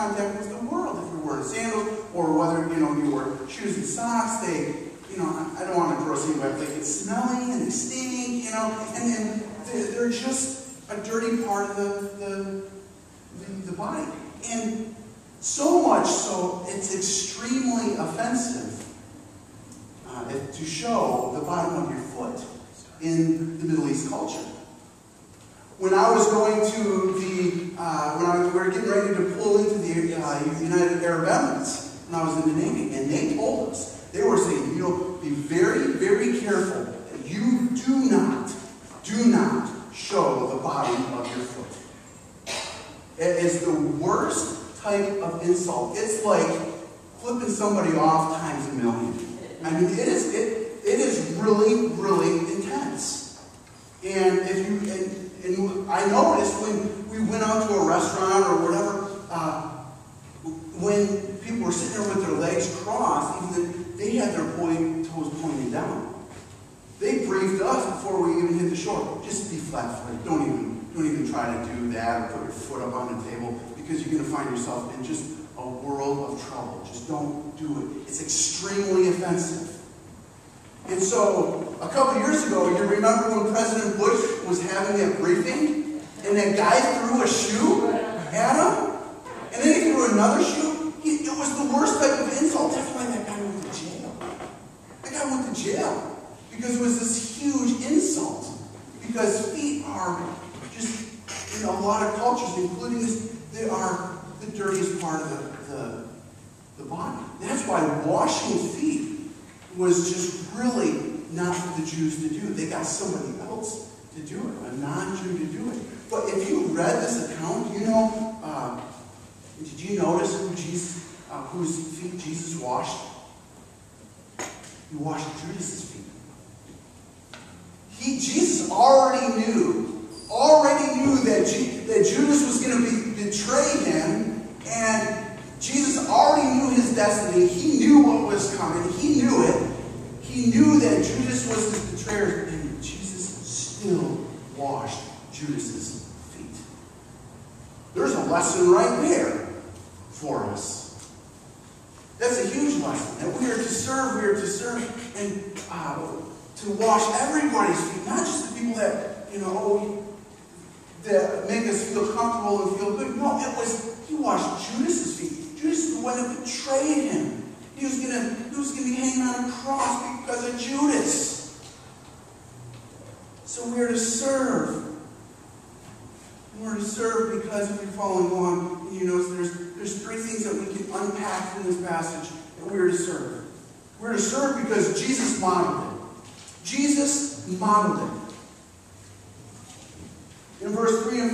contact with the world. If you're wearing sandals, or whether, you wear shoes and socks, they, I don't want to gross anybody, but they get smelly and they stink, and they're just a dirty part of the body. And so much so, it's extremely offensive to show the bottom of your foot in the Middle East culture. When I was going to we were getting ready to pull into the United Arab Emirates, when I was in the Navy, and they told us, they were saying, be very, very careful that you do not show the bottom of your foot. It is the worst type of insult. It's like flipping somebody off times a million. I mean, it is really, really intense. And and I noticed when we went out to a restaurant or whatever, when people were sitting there with their legs crossed, even they had their toes pointed down. They briefed us before we even hit the shore. Just be flat-footed. Don't even try to do that or put your foot up on the table, because you're going to find yourself in just a world of trouble. Just don't do it. It's extremely offensive. And so, a couple years ago, you remember when President Bush was having that briefing, and that guy threw a shoe at him, and then he threw another shoe? It was the worst type of insult. That's why that guy went to jail. That guy went to jail because it was this huge insult. Because feet are just, in a lot of cultures, including this, they are the dirtiest part of the body. That's why washing feet was just really not for the Jews to do. They got somebody else to do it, a non-Jew to do it. But if you read this account, did you notice whose feet Jesus washed? He washed Judas's feet. Jesus already knew that Judas was going to betray him, and Jesus already knew his destiny. He knew what was coming. He knew it. He knew that Judas was his betrayer, and Jesus still washed Judas's feet. There's a lesson right there for us. That's a huge lesson. That we are to serve, and to wash everybody's feet, not just the people that, that make us feel comfortable and feel good. No, he washed Judas's feet. Judas is the one that betrayed him. He was gonna be hanging on a cross because of Judas. So we are to serve. And we're to serve because, if you're following along, you notice there's three things that we can unpack from this passage that we are to serve. We're to serve because Jesus modeled it. Jesus modeled it. In verses 3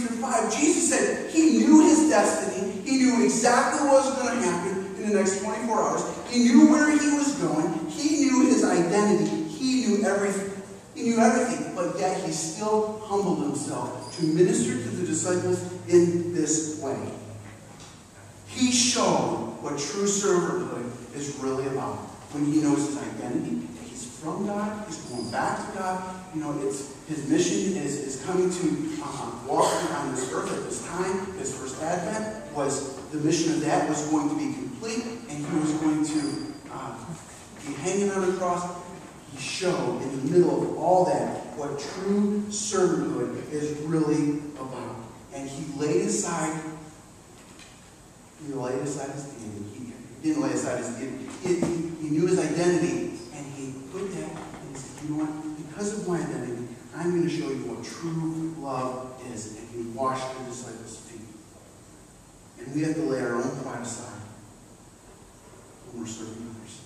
through 5, Jesus said he knew his destiny. He knew exactly what was going to happen in the next 24 hours. He knew where he was going. He knew his identity. He knew everything. But yet he still humbled himself to minister to the disciples in this way. He showed what true servanthood is really about. When he knows his identity, that he's from God, he's going back to God. His mission is coming to walk on this earth at this time. His first advent was, the mission of that was going to be complete, and he was going to be hanging on the cross. He showed in the middle of all that what true servanthood is really about. And he laid aside his dignity. He didn't lay aside his dignity. He knew his identity, and he put that, and he said, you know what? Because of my identity, I'm going to show you what true love is. And he washed the disciples' feet. And we have to lay our own pride aside when we're serving others.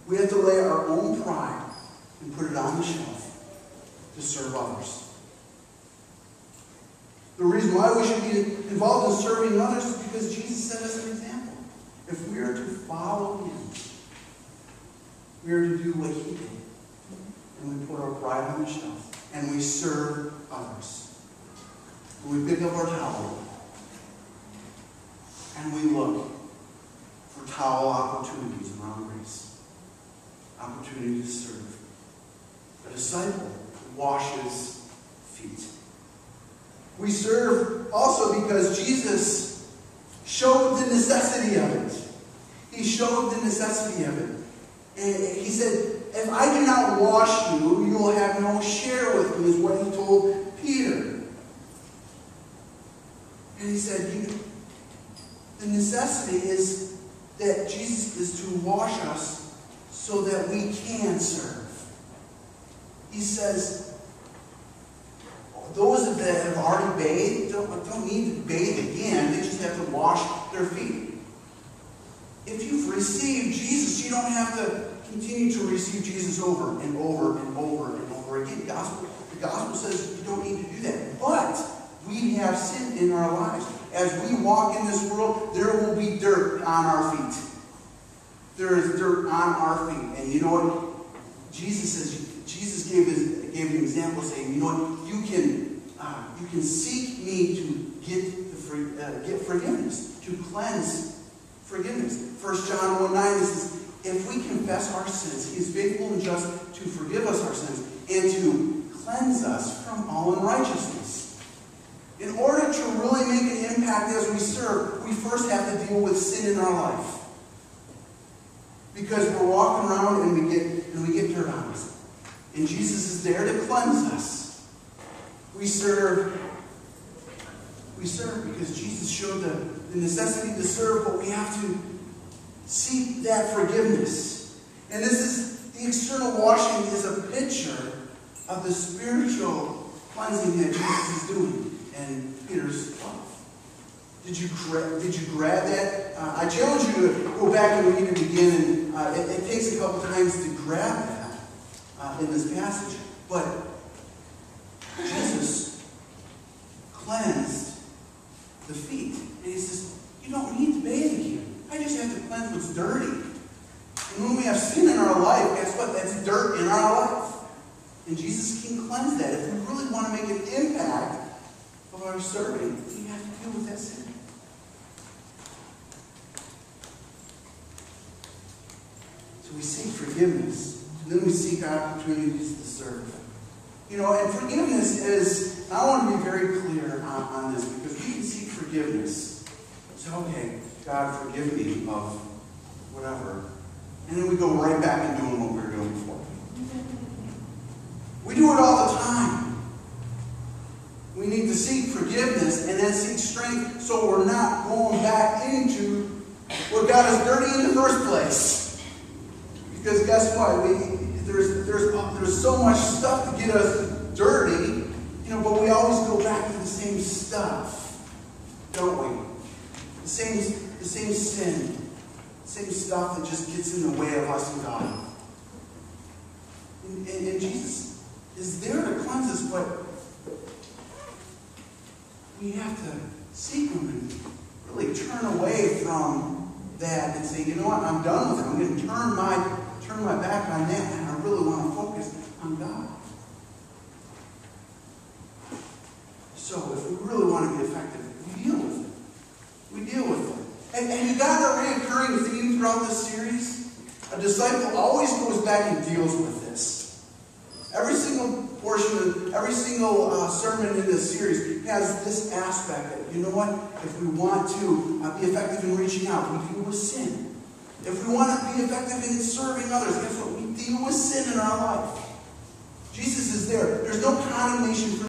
We have to lay our own pride and put it on the shelf to serve others. The reason why we should be involved in serving others is because Jesus set us an example. If we are to follow him, we are to do what he did. And we put our pride on the shelf. And we serve others. And we pick up our towel. And we look for towel opportunities around grace. Opportunity to serve. A disciple washes feet. We serve also because Jesus showed the necessity of it. He showed the necessity of it. And he said, if I do not wash you, you will have no share with me, is what he told Peter. And he said, the necessity is that Jesus is to wash us so that we can serve. He says, those that have already bathed don't need to bathe again. They just have to wash their feet. If you've received Jesus, you don't have to continue to receive Jesus over and over and over and over again. The gospel says you don't need to do that. But we have sin in our lives. As we walk in this world, there will be dirt on our feet. There is dirt on our feet. And you know what? Jesus gave an example saying, you know what? You can seek me to get forgiveness, to cleanse forgiveness. 1 John 1:9 says, if we confess our sins, he is faithful and just to forgive us our sins and to cleanse us from all unrighteousness. In order to really make an impact as we serve, we first have to deal with sin in our life. Because we're walking around and we get dirt on us. And Jesus is there to cleanse us. We serve because Jesus showed the necessity to serve, but we have to seek that forgiveness. And this is the external washing is a picture of the spiritual cleansing that Jesus is doing and Peter's life. Did you grab that? I challenge you to go back and read it again. And it takes a couple times to grab that in this passage. But Jesus cleansed the feet. And he says, you don't need to bathe again. I just have to cleanse what's dirty. And when we have sin in our life, guess what? That's dirt in our life. And Jesus can cleanse that. If we really want to make an impact of our serving, we have to deal with that sin. So we seek forgiveness. And then we seek opportunities to serve. You know, and forgiveness is, I want to be very clear on this, because we can seek forgiveness. So, okay, God, forgive me of whatever. And then we go right back and doing what we were doing before. We do it all the time. We need to seek forgiveness and then seek strength so we're not going back into what got us dirty in the first place. Because guess what? There's so much stuff to get us dirty, you know, but we always go back to the same stuff, don't we? The same sin, the same stuff that just gets in the way of us and God. And Jesus is there to cleanse us, but we have to seek Him and really turn away from that and say, you know what, I'm done with it. I'm going to turn my back on that, and I really want to focus on God. So if we really want to be effective, we deal with it. We deal with it. And you got a reoccurring theme throughout this series. A disciple always goes back and deals with this. Every single portion, every single sermon in this series has this aspect that, you know what, if we want to be effective in reaching out, we deal with sin. If we want to be effective in serving others, guess what? We deal with sin in our life. Jesus is there. There's no condemnation for